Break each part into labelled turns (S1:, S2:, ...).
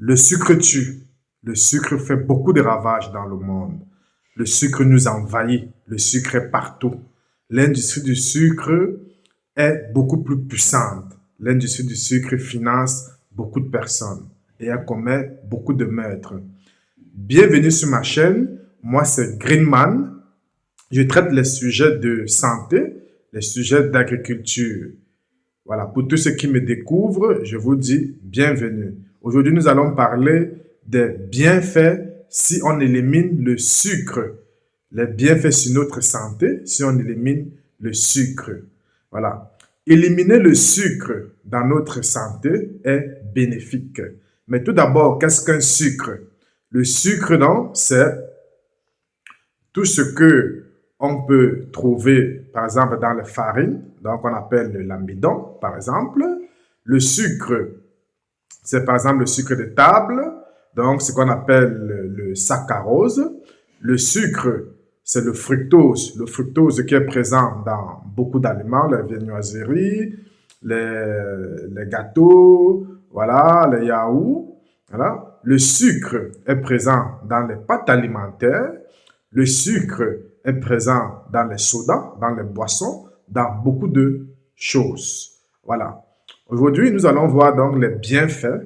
S1: Le sucre tue. Le sucre fait beaucoup de ravages dans le monde. Le sucre nous envahit. Le sucre est partout. L'industrie du sucre est beaucoup plus puissante. L'industrie du sucre finance beaucoup de personnes et elle commet beaucoup de meurtres. Bienvenue sur ma chaîne. Moi, c'est Greenman. Je traite les sujets de santé, les sujets d'agriculture. Voilà, pour tous ceux qui me découvrent, je vous dis bienvenue. Aujourd'hui, nous allons parler des bienfaits si on élimine le sucre. Les bienfaits sur notre santé si on élimine le sucre. Voilà. Éliminer le sucre dans notre santé est bénéfique. Mais tout d'abord, qu'est-ce qu'un sucre? Le sucre, non, c'est tout ce que on peut trouver, par exemple, dans la farine, donc on appelle l'amidon, par exemple. Le sucre, c'est par exemple le sucre de table, donc ce qu'on appelle le saccharose. Le sucre, c'est le fructose qui est présent dans beaucoup d'aliments, les viennoiseries, les gâteaux, voilà, les yaourts. Voilà. Le sucre est présent dans les pâtes alimentaires. Le sucre est présent dans les sodas, dans les boissons, dans beaucoup de choses. Voilà. Aujourd'hui, nous allons voir donc les bienfaits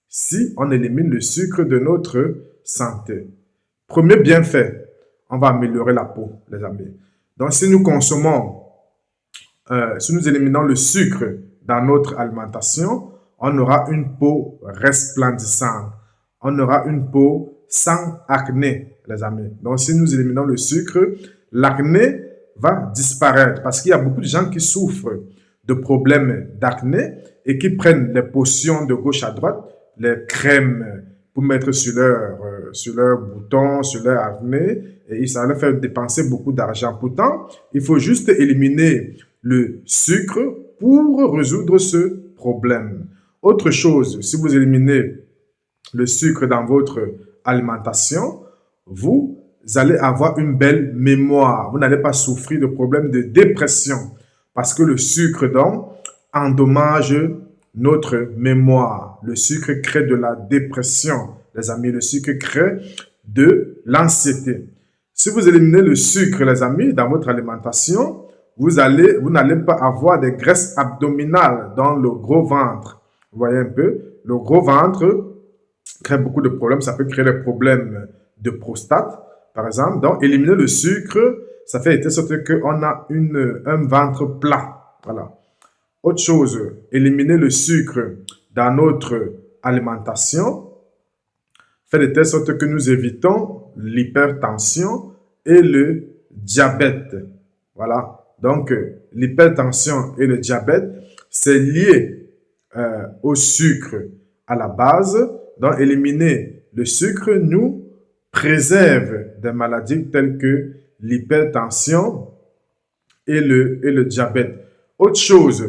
S1: si on élimine le sucre de notre santé. Premier bienfait, on va améliorer la peau, les amis. Donc, si nous consommons, si nous éliminons le sucre dans notre alimentation, on aura une peau resplendissante. On aura une peau sans acné, les amis. Donc, si nous éliminons le sucre, l'acné va disparaître parce qu'il y a beaucoup de gens qui souffrent de problèmes d'acné et qui prennent les potions de gauche à droite, les crèmes pour mettre sur leur boutons, sur leur acné, et ça leur fait dépenser beaucoup d'argent. Pourtant, il faut juste éliminer le sucre pour résoudre ce problème. Autre chose, si vous éliminez le sucre dans votre alimentation, vous allez avoir une belle mémoire. Vous n'allez pas souffrir de problèmes de dépression parce que le sucre, donc, endommage notre mémoire. Le sucre crée de la dépression, les amis. Le sucre crée de l'anxiété. Si vous éliminez le sucre, les amis, dans votre alimentation, vous n'allez pas avoir des graisses abdominales dans le gros ventre. Vous voyez un peu, le gros ventre crée beaucoup de problèmes. Ça peut créer des problèmes de prostate, par exemple. Donc, éliminer le sucre, ça fait de sorte qu'on a un ventre plat. Voilà. Autre chose, éliminer le sucre dans notre alimentation fait de telle sorte que nous évitons l'hypertension et le diabète. Voilà. Donc, l'hypertension et le diabète, c'est lié au sucre à la base. Donc, éliminer le sucre nous préserve des maladies telles que l'hypertension et le diabète. Autre chose,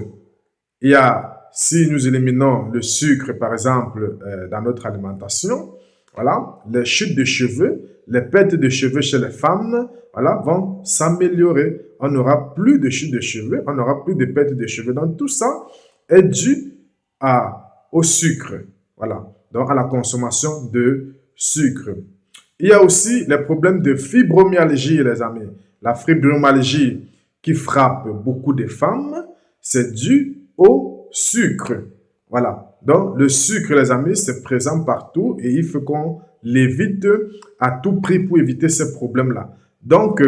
S1: il y a, si nous éliminons le sucre, par exemple, dans notre alimentation, voilà, les chutes de cheveux, les pertes de cheveux chez les femmes, voilà, vont s'améliorer. On n'aura plus de chutes de cheveux, on n'aura plus de pertes de cheveux. Donc, tout ça est dû au sucre, voilà, donc à la consommation de sucre. Il y a aussi les problèmes de fibromyalgie, les amis. La fibromyalgie qui frappe beaucoup de femmes, c'est dû au sucre. Voilà. Donc, le sucre, les amis, c'est présent partout et il faut qu'on l'évite à tout prix pour éviter ces problèmes-là. Donc,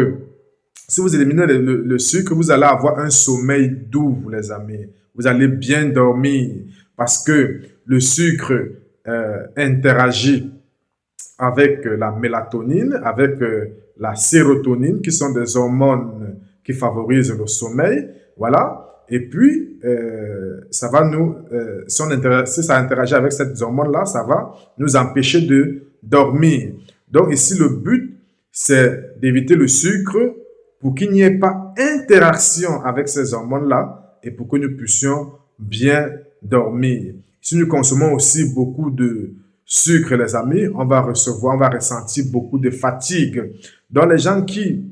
S1: si vous éliminez le sucre, vous allez avoir un sommeil doux, les amis. Vous allez bien dormir parce que le sucre interagit avec la mélatonine, avec la sérotonine, qui sont des hormones qui favorisent le sommeil. Voilà. Et puis, ça va si ça interagit avec cette hormone-là, ça va nous empêcher de dormir. Donc ici, le but, c'est d'éviter le sucre pour qu'il n'y ait pas interaction avec ces hormones-là et pour que nous puissions bien dormir. Si nous consommons aussi beaucoup de sucre, les amis, on va ressentir beaucoup de fatigue. Donc les gens qui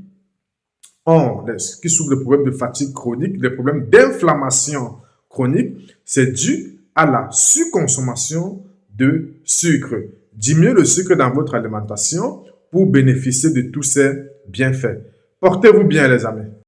S1: souffrent de problèmes de fatigue chronique, des problèmes d'inflammation chronique, c'est dû à la surconsommation de sucre. Diminuez le sucre dans votre alimentation pour bénéficier de tous ces bienfaits. Portez-vous bien, les amis.